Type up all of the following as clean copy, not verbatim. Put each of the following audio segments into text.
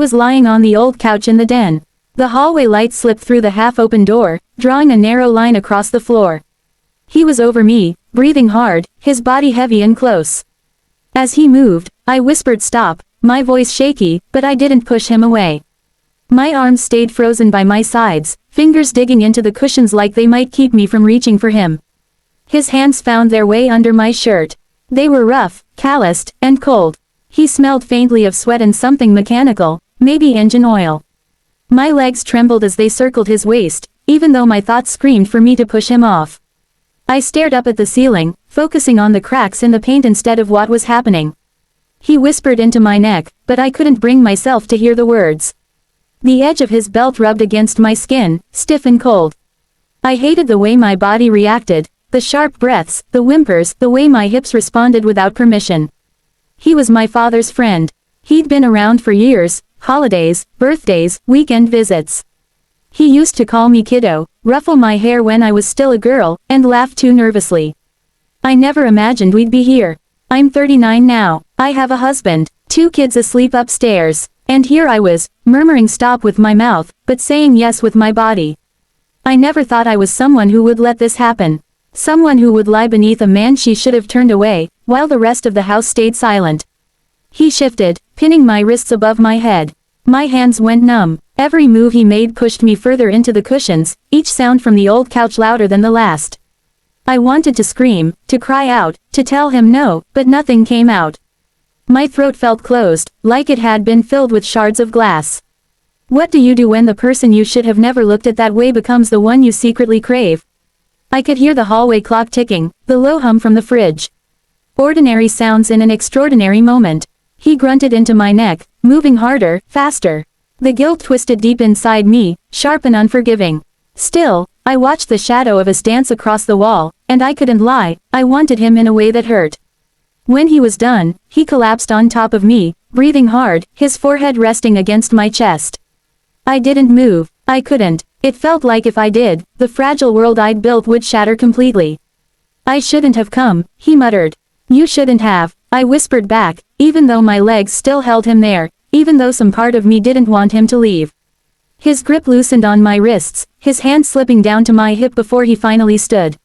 was lying on the old couch in the den. The hallway light slipped through the half-open door, drawing a narrow line across the floor. He was over me, breathing hard, his body heavy and close. As he moved, I whispered stop, my voice shaky, but I didn't push him away. My arms stayed frozen by my sides, fingers digging into the cushions like they might keep me from reaching for him. His hands found their way under my shirt. They were rough, calloused, and cold. He smelled faintly of sweat and something mechanical, maybe engine oil. My legs trembled as they circled his waist, even though my thoughts screamed for me to push him off. I stared up at the ceiling, focusing on the cracks in the paint instead of what was happening. He whispered into my neck, but I couldn't bring myself to hear the words. The edge of his belt rubbed against my skin, stiff and cold. I hated the way my body reacted, the sharp breaths, the whimpers, the way my hips responded without permission. He was my father's friend. He'd been around for years, holidays, birthdays, weekend visits. He used to call me kiddo, ruffle my hair when I was still a girl, and laugh too nervously. I never imagined we'd be here. I'm 39 now, I have a husband, 2 kids asleep upstairs, and here I was, murmuring stop with my mouth, but saying yes with my body. I never thought I was someone who would let this happen. Someone who would lie beneath a man she should have turned away, while the rest of the house stayed silent. He shifted, pinning my wrists above my head. My hands went numb. Every move he made pushed me further into the cushions, each sound from the old couch louder than the last. I wanted to scream, to cry out, to tell him no, but nothing came out. My throat felt closed, like it had been filled with shards of glass. What do you do when the person you should have never looked at that way becomes the one you secretly crave? I could hear the hallway clock ticking, the low hum from the fridge. Ordinary sounds in an extraordinary moment. He grunted into my neck, moving harder, faster. The guilt twisted deep inside me, sharp and unforgiving. Still, I watched the shadow of us dance across the wall, and I couldn't lie, I wanted him in a way that hurt. When he was done, he collapsed on top of me, breathing hard, his forehead resting against my chest. I didn't move, I couldn't. It felt like if I did, the fragile world I'd built would shatter completely. I shouldn't have come, he muttered. You shouldn't have, I whispered back, even though my legs still held him there, even though some part of me didn't want him to leave. His grip loosened on my wrists, his hand slipping down to my hip before he finally stood.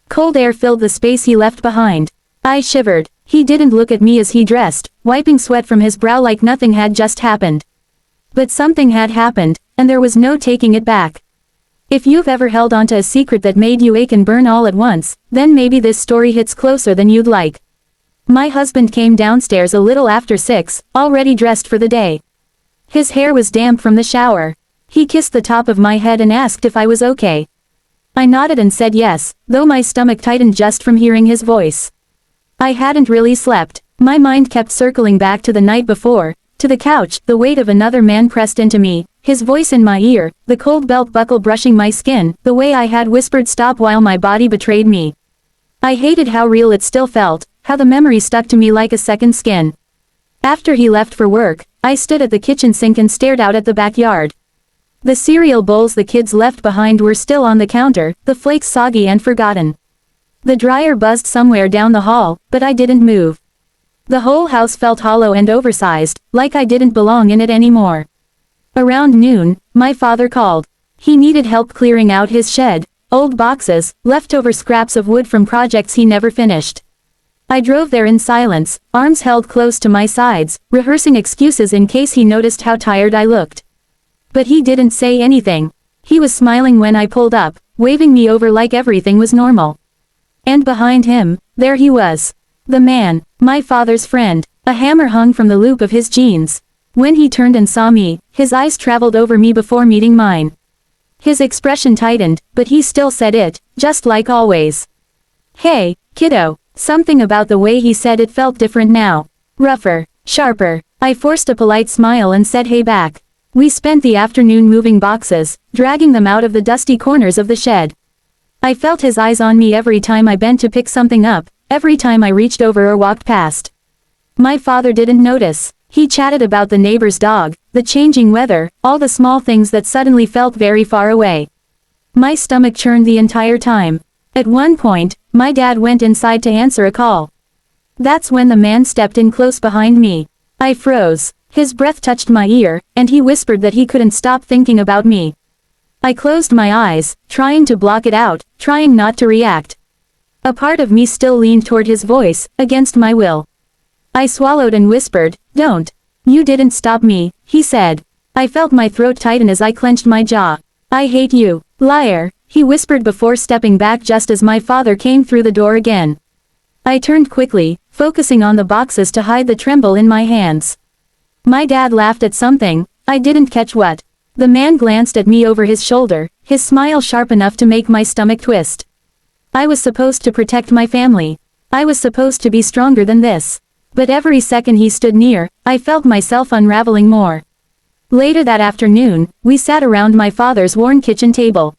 Cold air filled the space he left behind. I shivered. He didn't look at me as he dressed, wiping sweat from his brow like nothing had just happened. But something had happened, and there was no taking it back. If you've ever held onto a secret that made you ache and burn all at once, then maybe this story hits closer than you'd like. My husband came downstairs a little after 6, already dressed for the day. His hair was damp from the shower. He kissed the top of my head and asked if I was okay. I nodded and said yes, though my stomach tightened just from hearing his voice. I hadn't really slept. My mind kept circling back to the night before, to the couch, the weight of another man pressed into me, his voice in my ear, the cold belt buckle brushing my skin, the way I had whispered stop while my body betrayed me. I hated how real it still felt, how the memory stuck to me like a second skin. After he left for work, I stood at the kitchen sink and stared out at the backyard. The cereal bowls the kids left behind were still on the counter, the flakes soggy and forgotten. The dryer buzzed somewhere down the hall, but I didn't move. The whole house felt hollow and oversized, like I didn't belong in it anymore. Around noon, my father called. He needed help clearing out his shed, old boxes, leftover scraps of wood from projects he never finished. I drove there in silence, arms held close to my sides, rehearsing excuses in case he noticed how tired I looked. But he didn't say anything. He was smiling when I pulled up, waving me over like everything was normal. And behind him, there he was. The man, my father's friend. A hammer hung from the loop of his jeans. When he turned and saw me, his eyes traveled over me before meeting mine. His expression tightened, but he still said it, just like always. Hey, kiddo. Something about the way he said it felt different now. Rougher, sharper. I forced a polite smile and said hey back. We spent the afternoon moving boxes, dragging them out of the dusty corners of the shed. I felt his eyes on me every time I bent to pick something up, every time I reached over or walked past. My father didn't notice. He chatted about the neighbor's dog, the changing weather, all the small things that suddenly felt very far away. My stomach churned the entire time. At one point, my dad went inside to answer a call. That's when the man stepped in close behind me. I froze. His breath touched my ear, and he whispered that he couldn't stop thinking about me. I closed my eyes, trying to block it out, trying not to react. A part of me still leaned toward his voice, against my will. I swallowed and whispered, "Don't. You didn't stop me," he said. I felt my throat tighten as I clenched my jaw. "I hate you, liar," he whispered before stepping back just as my father came through the door again. I turned quickly, focusing on the boxes to hide the tremble in my hands. My dad laughed at something, I didn't catch what. The man glanced at me over his shoulder, his smile sharp enough to make my stomach twist. I was supposed to protect my family. I was supposed to be stronger than this. But every second he stood near, I felt myself unraveling more. Later that afternoon, we sat around my father's worn kitchen table.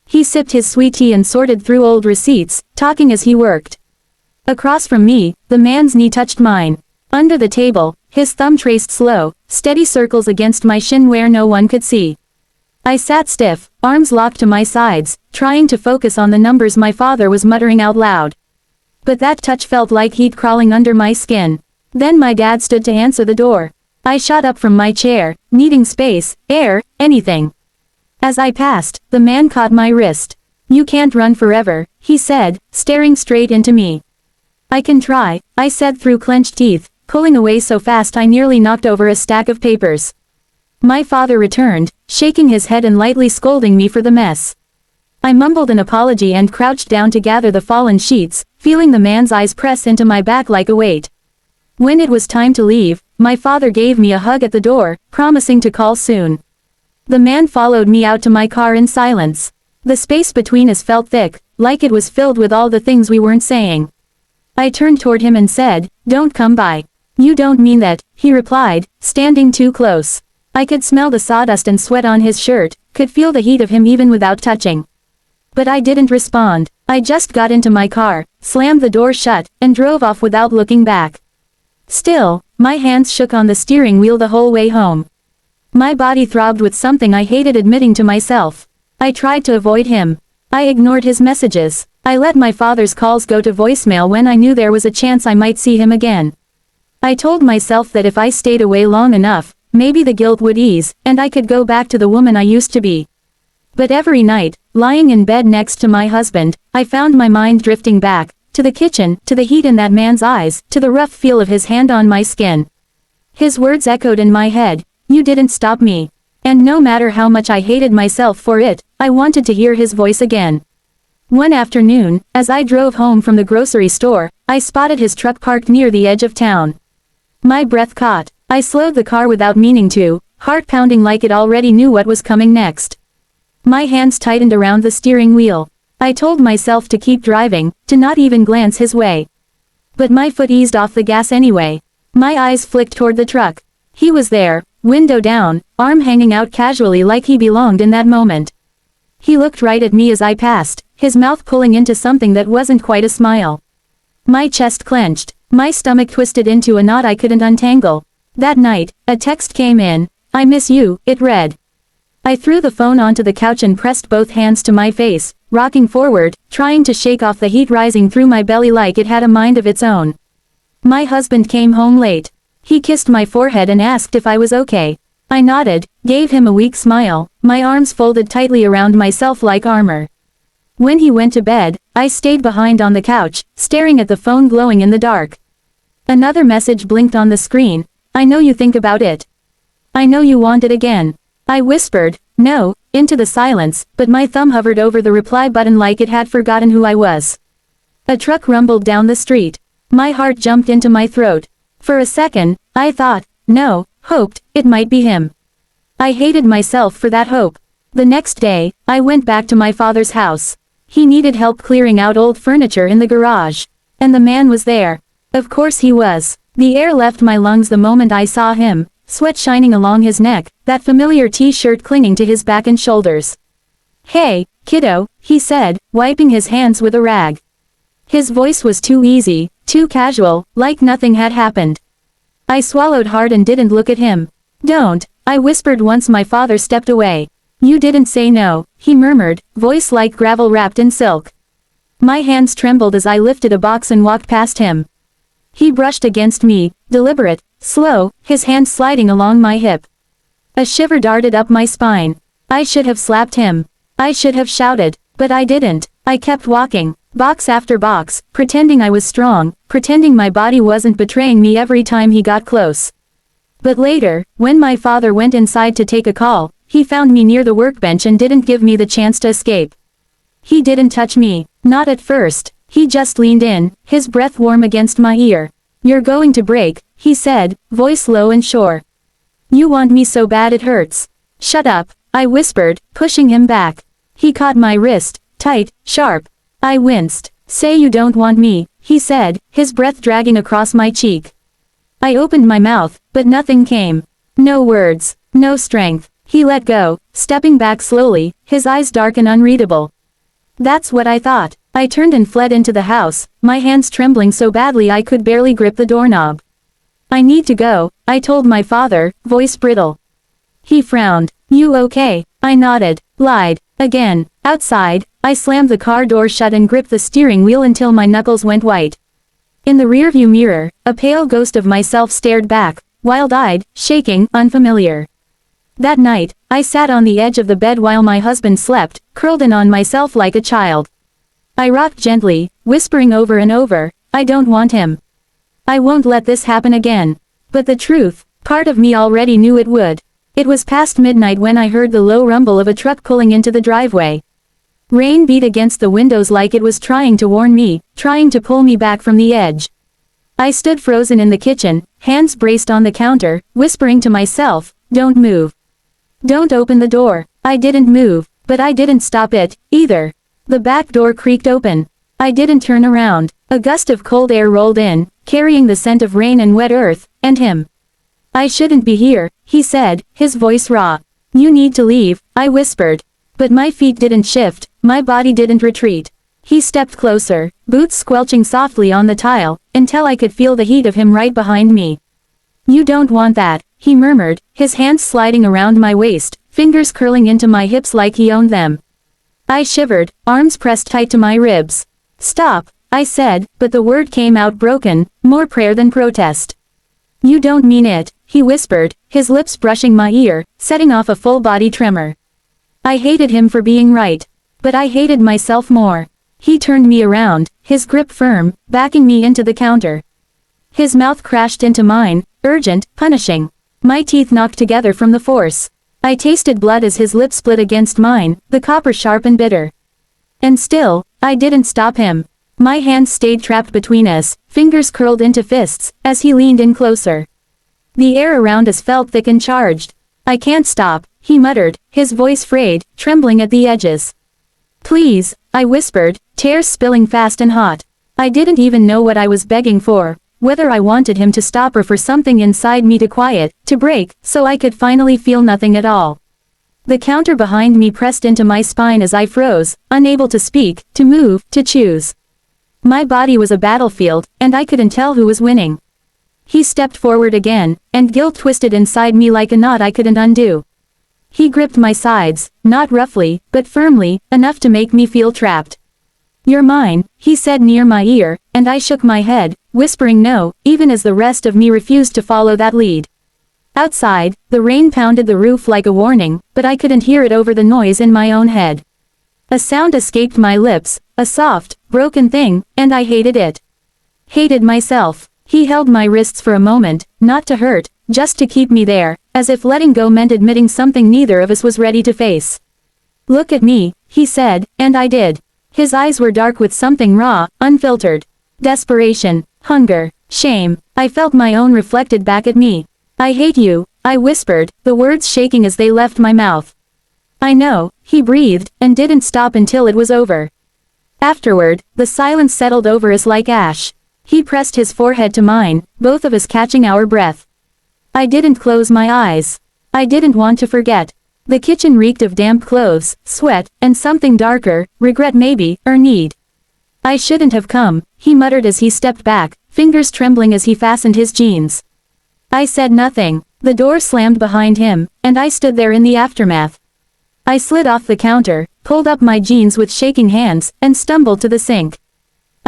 He sipped his sweet tea and sorted through old receipts, talking as he worked. Across from me, the man's knee touched mine. Under the table, his thumb traced slow, steady circles against my shin where no one could see. I sat stiff, arms locked to my sides, trying to focus on the numbers my father was muttering out loud. But that touch felt like heat crawling under my skin. Then my dad stood to answer the door. I shot up from my chair, needing space, air, anything. As I passed, the man caught my wrist. "You can't run forever," he said, staring straight into me. "I can try," I said through clenched teeth, pulling away so fast I nearly knocked over a stack of papers. My father returned, shaking his head and lightly scolding me for the mess. I mumbled an apology and crouched down to gather the fallen sheets, feeling the man's eyes press into my back like a weight. When it was time to leave, my father gave me a hug at the door, promising to call soon. The man followed me out to my car in silence. The space between us felt thick, like it was filled with all the things we weren't saying. I turned toward him and said, "Don't come by." "You don't mean that," he replied, standing too close. I could smell the sawdust and sweat on his shirt, could feel the heat of him even without touching. But I didn't respond. I just got into my car, slammed the door shut, and drove off without looking back. Still, my hands shook on the steering wheel the whole way home. My body throbbed with something I hated admitting to myself. I tried to avoid him. I ignored his messages. I let my father's calls go to voicemail when I knew there was a chance I might see him again. I told myself that if I stayed away long enough, maybe the guilt would ease, and I could go back to the woman I used to be. But every night, lying in bed next to my husband, I found my mind drifting back, to the kitchen, to the heat in that man's eyes, to the rough feel of his hand on my skin. His words echoed in my head, "You didn't stop me." And no matter how much I hated myself for it, I wanted to hear his voice again. One afternoon, as I drove home from the grocery store, I spotted his truck parked near the edge of town. My breath caught. I slowed the car without meaning to, heart pounding like it already knew what was coming next. My hands tightened around the steering wheel. I told myself to keep driving, to not even glance his way. But my foot eased off the gas anyway. My eyes flicked toward the truck. He was there, window down, arm hanging out casually like he belonged in that moment. He looked right at me as I passed, his mouth pulling into something that wasn't quite a smile. My chest clenched. My stomach twisted into a knot I couldn't untangle. That night, a text came in. "I miss you," it read. I threw the phone onto the couch and pressed both hands to my face, rocking forward, trying to shake off the heat rising through my belly like it had a mind of its own. My husband came home late. He kissed my forehead and asked if I was okay. I nodded, gave him a weak smile, my arms folded tightly around myself like armor. When he went to bed, I stayed behind on the couch, staring at the phone glowing in the dark. Another message blinked on the screen. "I know you think about it. I know you want it again." I whispered, "No," into the silence, but my thumb hovered over the reply button like it had forgotten who I was. A truck rumbled down the street. My heart jumped into my throat. For a second, I thought, no, hoped, it might be him. I hated myself for that hope. The next day, I went back to my father's house. He needed help clearing out old furniture in the garage. And the man was there. Of course he was. The air left my lungs the moment I saw him, sweat shining along his neck, that familiar t-shirt clinging to his back and shoulders. "Hey, kiddo," he said, wiping his hands with a rag. His voice was too easy, too casual, like nothing had happened. I swallowed hard and didn't look at him. "Don't," I whispered once my father stepped away. "You didn't say no," he murmured, voice like gravel wrapped in silk. My hands trembled as I lifted a box and walked past him. He brushed against me, deliberate, slow, his hand sliding along my hip. A shiver darted up my spine. I should have slapped him. I should have shouted, but I didn't. I kept walking, box after box, pretending I was strong, pretending my body wasn't betraying me every time he got close. But later, when my father went inside to take a call, he found me near the workbench and didn't give me the chance to escape. He didn't touch me, not at first. He just leaned in, his breath warm against my ear. "You're going to break," he said, voice low and sure. "You want me so bad it hurts." "Shut up," I whispered, pushing him back. He caught my wrist, tight, sharp. I winced. "Say you don't want me," he said, his breath dragging across my cheek. I opened my mouth, but nothing came. No words, no strength. He let go, stepping back slowly, his eyes dark and unreadable. That's what I thought. I turned and fled into the house, my hands trembling so badly I could barely grip the doorknob. "I need to go," I told my father, voice brittle. He frowned. "You okay?" I nodded. Lied. Again. Outside, I slammed the car door shut and gripped the steering wheel until my knuckles went white. In the rearview mirror, a pale ghost of myself stared back, wild-eyed, shaking, unfamiliar. That night, I sat on the edge of the bed while my husband slept, curled in on myself like a child. I rocked gently, whispering over and over, "I don't want him. I won't let this happen again." But the truth, part of me already knew it would. It was past midnight when I heard the low rumble of a truck pulling into the driveway. Rain beat against the windows like it was trying to warn me, trying to pull me back from the edge. I stood frozen in the kitchen, hands braced on the counter, whispering to myself, "Don't move. Don't open the door." I didn't move, but I didn't stop it, either. The back door creaked open. I didn't turn around. A gust of cold air rolled in, carrying the scent of rain and wet earth, and him. "I shouldn't be here," he said, his voice raw. "You need to leave," I whispered. But my feet didn't shift, my body didn't retreat. He stepped closer, boots squelching softly on the tile, until I could feel the heat of him right behind me. "You don't want that," he murmured, his hands sliding around my waist, fingers curling into my hips like he owned them. I shivered, arms pressed tight to my ribs. "Stop," I said, but the word came out broken, more prayer than protest. "You don't mean it," he whispered, his lips brushing my ear, setting off a full-body tremor. I hated him for being right. But I hated myself more. He turned me around, his grip firm, backing me into the counter. His mouth crashed into mine, urgent, punishing. My teeth knocked together from the force. I tasted blood as his lips split against mine, the copper sharp and bitter. And still, I didn't stop him. My hands stayed trapped between us, fingers curled into fists, as he leaned in closer. The air around us felt thick and charged. "I can't stop," he muttered, his voice frayed, trembling at the edges. "Please," I whispered, tears spilling fast and hot. I didn't even know what I was begging for, whether I wanted him to stop or for something inside me to quiet, to break, so I could finally feel nothing at all. The counter behind me pressed into my spine as I froze, unable to speak, to move, to choose. My body was a battlefield, and I couldn't tell who was winning. He stepped forward again, and guilt twisted inside me like a knot I couldn't undo. He gripped my sides, not roughly, but firmly, enough to make me feel trapped. "You're mine," he said near my ear, and I shook my head, whispering no, even as the rest of me refused to follow that lead. Outside, the rain pounded the roof like a warning, but I couldn't hear it over the noise in my own head. A sound escaped my lips, a soft, broken thing, and I hated it. Hated myself. He held my wrists for a moment, not to hurt, just to keep me there, as if letting go meant admitting something neither of us was ready to face. "Look at me," he said, and I did. His eyes were dark with something raw, unfiltered. Desperation, hunger, shame. I felt my own reflected back at me. "I hate you," I whispered, the words shaking as they left my mouth. "I know," he breathed, and didn't stop until it was over. Afterward, the silence settled over us like ash. He pressed his forehead to mine, both of us catching our breath. I didn't close my eyes. I didn't want to forget. The kitchen reeked of damp clothes, sweat, and something darker, regret maybe, or need. "I shouldn't have come," he muttered as he stepped back, fingers trembling as he fastened his jeans. I said nothing. The door slammed behind him, and I stood there in the aftermath. I slid off the counter, pulled up my jeans with shaking hands, and stumbled to the sink.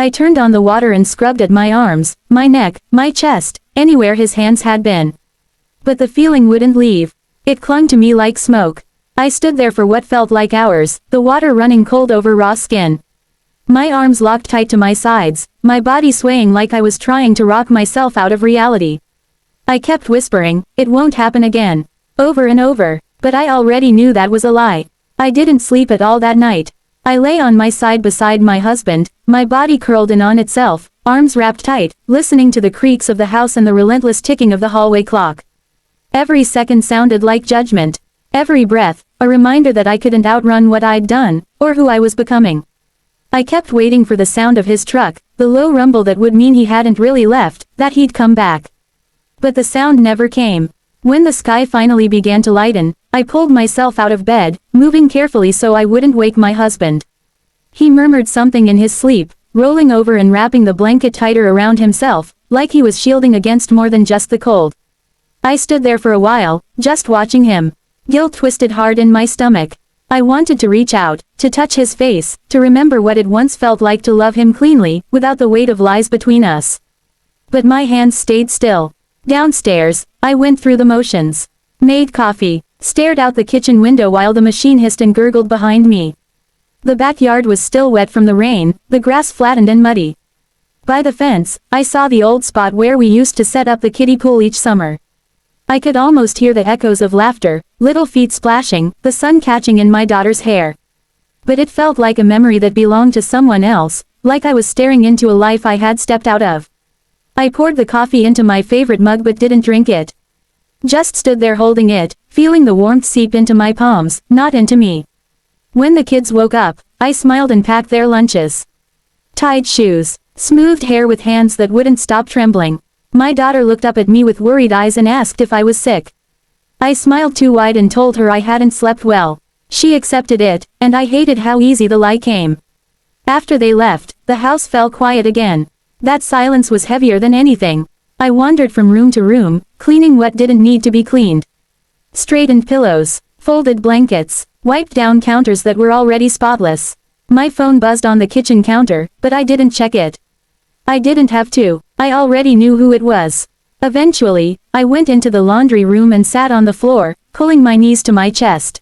I turned on the water and scrubbed at my arms, my neck, my chest, anywhere his hands had been. But the feeling wouldn't leave. It clung to me like smoke. I stood there for what felt like hours, the water running cold over raw skin. My arms locked tight to my sides, my body swaying like I was trying to rock myself out of reality. I kept whispering, "It won't happen again," over and over, but I already knew that was a lie. I didn't sleep at all that night. I lay on my side beside my husband, my body curled in on itself, arms wrapped tight, listening to the creaks of the house and the relentless ticking of the hallway clock. Every second sounded like judgment. Every breath, a reminder that I couldn't outrun what I'd done, or who I was becoming. I kept waiting for the sound of his truck, the low rumble that would mean he hadn't really left, that he'd come back. But the sound never came. When the sky finally began to lighten, I pulled myself out of bed, moving carefully so I wouldn't wake my husband. He murmured something in his sleep, rolling over and wrapping the blanket tighter around himself, like he was shielding against more than just the cold. I stood there for a while, just watching him. Guilt twisted hard in my stomach. I wanted to reach out, to touch his face, to remember what it once felt like to love him cleanly, without the weight of lies between us. But my hands stayed still. Downstairs, I went through the motions. Made coffee, stared out the kitchen window while the machine hissed and gurgled behind me. The backyard was still wet from the rain, the grass flattened and muddy. By the fence, I saw the old spot where we used to set up the kiddie pool each summer. I could almost hear the echoes of laughter, little feet splashing, the sun catching in my daughter's hair. But it felt like a memory that belonged to someone else, like I was staring into a life I had stepped out of. I poured the coffee into my favorite mug but didn't drink it. Just stood there holding it, feeling the warmth seep into my palms, not into me. When the kids woke up, I smiled and packed their lunches. Tied shoes, smoothed hair with hands that wouldn't stop trembling. My daughter looked up at me with worried eyes and asked if I was sick. I smiled too wide and told her I hadn't slept well. She accepted it, and I hated how easy the lie came. After they left, the house fell quiet again. That silence was heavier than anything. I wandered from room to room, cleaning what didn't need to be cleaned. Straightened pillows, folded blankets, wiped down counters that were already spotless. My phone buzzed on the kitchen counter, but I didn't check it. I didn't have to. I already knew who it was. Eventually, I went into the laundry room and sat on the floor, pulling my knees to my chest.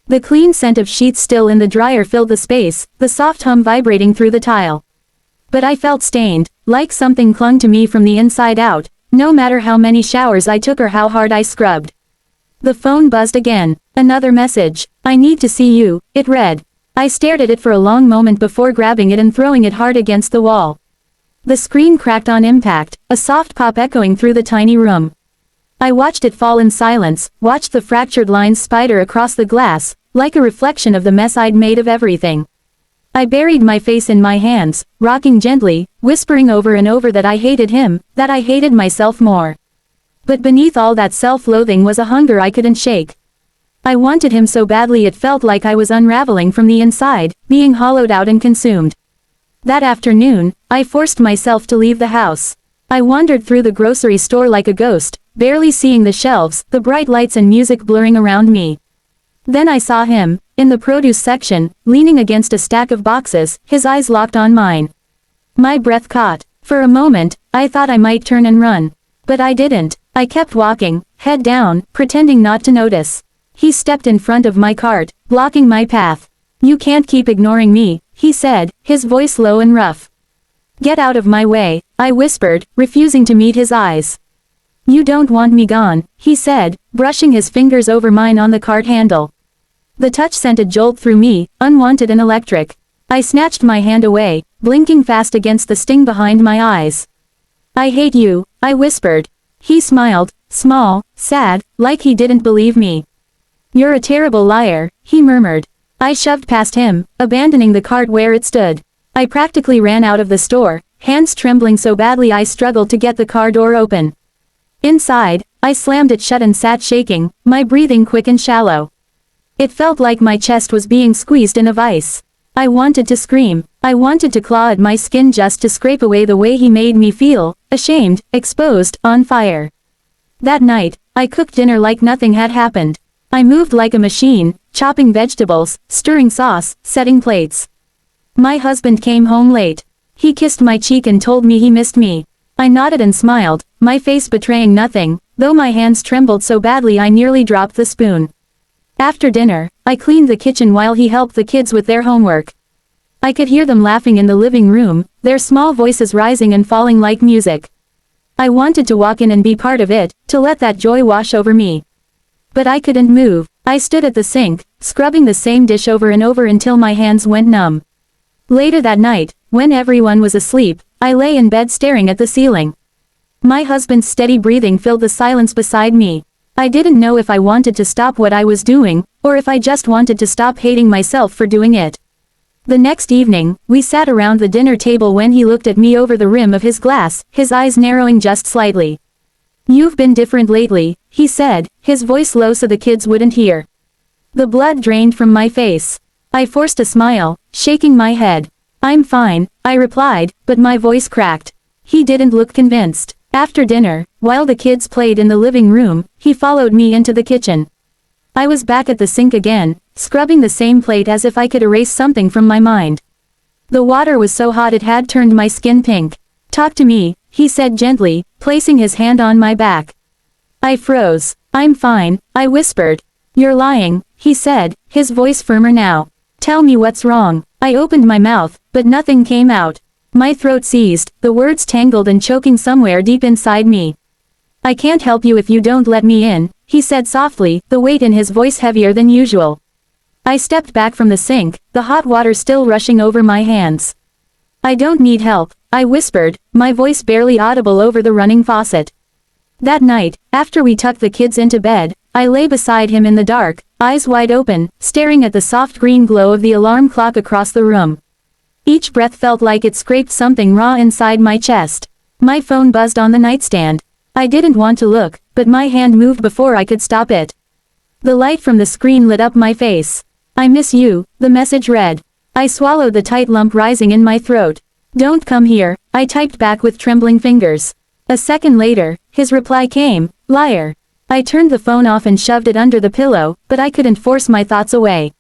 The clean scent of sheets still in the dryer filled the space, the soft hum vibrating through the tile. But I felt stained, like something clung to me from the inside out, no matter how many showers I took or how hard I scrubbed. The phone buzzed again. Another message. "I need to see you," it read. I stared at it for a long moment before grabbing it and throwing it hard against the wall. The screen cracked on impact, a soft pop echoing through the tiny room. I watched it fall in silence, watched the fractured lines spider across the glass, like a reflection of the mess I'd made of everything. I buried my face in my hands, rocking gently, whispering over and over that I hated him, that I hated myself more. But beneath all that self-loathing was a hunger I couldn't shake. I wanted him so badly it felt like I was unraveling from the inside, being hollowed out and consumed. That afternoon, I forced myself to leave the house. I wandered through the grocery store like a ghost, barely seeing the shelves, the bright lights and music blurring around me. Then I saw him, in the produce section, leaning against a stack of boxes, his eyes locked on mine. My breath caught. For a moment, I thought I might turn and run. But I didn't. I kept walking, head down, pretending not to notice. He stepped in front of my cart, blocking my path. "You can't keep ignoring me," he said, his voice low and rough. "Get out of my way," I whispered, refusing to meet his eyes. "You don't want me gone," he said, brushing his fingers over mine on the cart handle. The touch sent a jolt through me, unwanted and electric. I snatched my hand away, blinking fast against the sting behind my eyes. "I hate you," I whispered. He smiled, small, sad, like he didn't believe me. "You're a terrible liar," he murmured. I shoved past him, abandoning the cart where it stood. I practically ran out of the store, hands trembling so badly I struggled to get the car door open. Inside, I slammed it shut and sat shaking, my breathing quick and shallow. It felt like my chest was being squeezed in a vice. I wanted to scream. I wanted to claw at my skin just to scrape away the way he made me feel, ashamed, exposed, on fire. That night, I cooked dinner like nothing had happened. I moved like a machine, chopping vegetables, stirring sauce, setting plates. My husband came home late. He kissed my cheek and told me he missed me. I nodded and smiled, my face betraying nothing, though my hands trembled so badly I nearly dropped the spoon. After dinner, I cleaned the kitchen while he helped the kids with their homework. I could hear them laughing in the living room, their small voices rising and falling like music. I wanted to walk in and be part of it, to let that joy wash over me. But I couldn't move. I stood at the sink, scrubbing the same dish over and over until my hands went numb. Later that night, when everyone was asleep, I lay in bed staring at the ceiling. My husband's steady breathing filled the silence beside me. I didn't know if I wanted to stop what I was doing, or if I just wanted to stop hating myself for doing it. The next evening, we sat around the dinner table when he looked at me over the rim of his glass, his eyes narrowing just slightly. "You've been different lately," he said, his voice low so the kids wouldn't hear. The blood drained from my face. I forced a smile, shaking my head. "I'm fine," I replied, but my voice cracked. He didn't look convinced. After dinner, while the kids played in the living room, he followed me into the kitchen. I was back at the sink again, scrubbing the same plate as if I could erase something from my mind. The water was so hot it had turned my skin pink. "Talk to me," he said gently, placing his hand on my back. I froze. "I'm fine," I whispered. "You're lying," he said, his voice firmer now. "Tell me what's wrong." I opened my mouth, but nothing came out. My throat seized, the words tangled and choking somewhere deep inside me. "I can't help you if you don't let me in," he said softly, the weight in his voice heavier than usual. I stepped back from the sink, the hot water still rushing over my hands. "I don't need help," I whispered, my voice barely audible over the running faucet. That night, after we tucked the kids into bed, I lay beside him in the dark, eyes wide open, staring at the soft green glow of the alarm clock across the room. Each breath felt like it scraped something raw inside my chest. My phone buzzed on the nightstand. I didn't want to look, but my hand moved before I could stop it. The light from the screen lit up my face. "I miss you," the message read. I swallowed the tight lump rising in my throat. "Don't come here," I typed back with trembling fingers. A second later, his reply came, "Liar." I turned the phone off and shoved it under the pillow, but I couldn't force my thoughts away.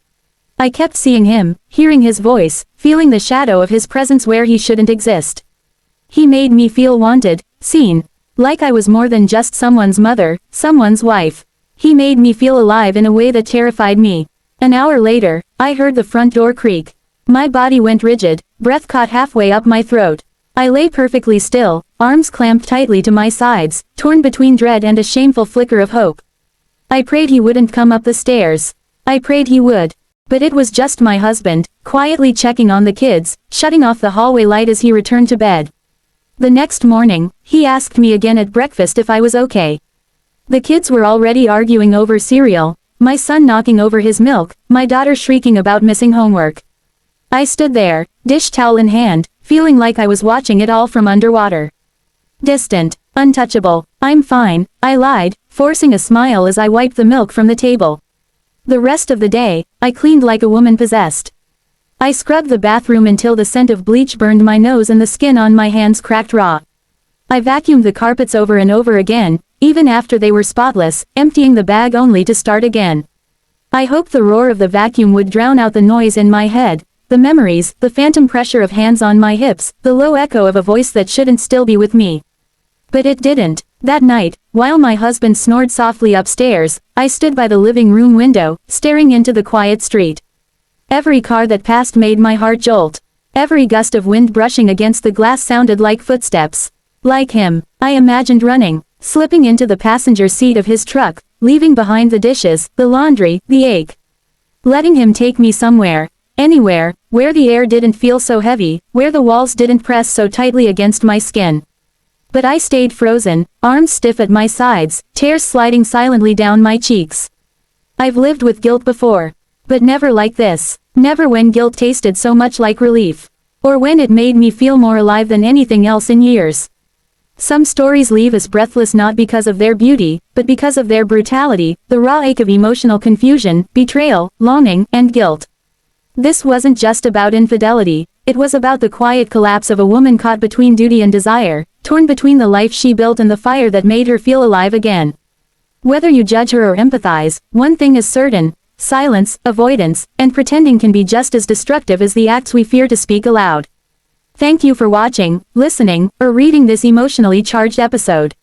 I kept seeing him, hearing his voice, feeling the shadow of his presence where he shouldn't exist. He made me feel wanted, seen. Like I was more than just someone's mother, someone's wife. He made me feel alive in a way that terrified me. An hour later, I heard the front door creak. My body went rigid, breath caught halfway up my throat. I lay perfectly still, arms clamped tightly to my sides, torn between dread and a shameful flicker of hope. I prayed he wouldn't come up the stairs. I prayed he would. But it was just my husband, quietly checking on the kids, shutting off the hallway light as he returned to bed. The next morning, he asked me again at breakfast if I was okay. The kids were already arguing over cereal, my son knocking over his milk, my daughter shrieking about missing homework. I stood there, dish towel in hand, feeling like I was watching it all from underwater. Distant, untouchable. "I'm fine," I lied, forcing a smile as I wiped the milk from the table. The rest of the day, I cleaned like a woman possessed. I scrubbed the bathroom until the scent of bleach burned my nose and the skin on my hands cracked raw. I vacuumed the carpets over and over again, even after they were spotless, emptying the bag only to start again. I hoped the roar of the vacuum would drown out the noise in my head, the memories, the phantom pressure of hands on my hips, the low echo of a voice that shouldn't still be with me. But it didn't. That night, while my husband snored softly upstairs, I stood by the living room window, staring into the quiet street. Every car that passed made my heart jolt. Every gust of wind brushing against the glass sounded like footsteps. Like him, I imagined running, slipping into the passenger seat of his truck, leaving behind the dishes, the laundry, the ache. Letting him take me somewhere, anywhere, where the air didn't feel so heavy, where the walls didn't press so tightly against my skin. But I stayed frozen, arms stiff at my sides, tears sliding silently down my cheeks. I've lived with guilt before. But never like this. Never when guilt tasted so much like relief. Or when it made me feel more alive than anything else in years. Some stories leave us breathless not because of their beauty, but because of their brutality, the raw ache of emotional confusion, betrayal, longing, and guilt. This wasn't just about infidelity, it was about the quiet collapse of a woman caught between duty and desire, torn between the life she built and the fire that made her feel alive again. Whether you judge her or empathize, one thing is certain: silence, avoidance, and pretending can be just as destructive as the acts we fear to speak aloud. Thank you for watching, listening, or reading this emotionally charged episode.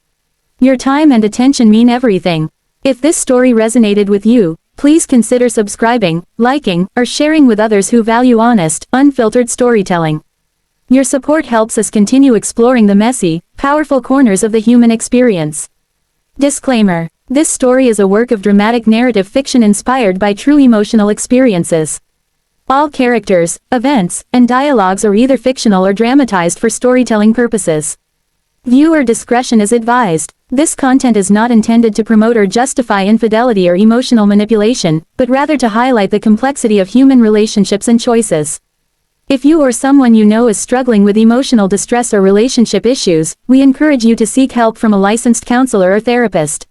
Your time and attention mean everything. If this story resonated with you, please consider subscribing, liking, or sharing with others who value honest, unfiltered storytelling. Your support helps us continue exploring the messy, powerful corners of the human experience. Disclaimer: this story is a work of dramatic narrative fiction inspired by true emotional experiences. All characters, events, and dialogues are either fictional or dramatized for storytelling purposes. Viewer discretion is advised. This content is not intended to promote or justify infidelity or emotional manipulation, but rather to highlight the complexity of human relationships and choices. If you or someone you know is struggling with emotional distress or relationship issues, we encourage you to seek help from a licensed counselor or therapist.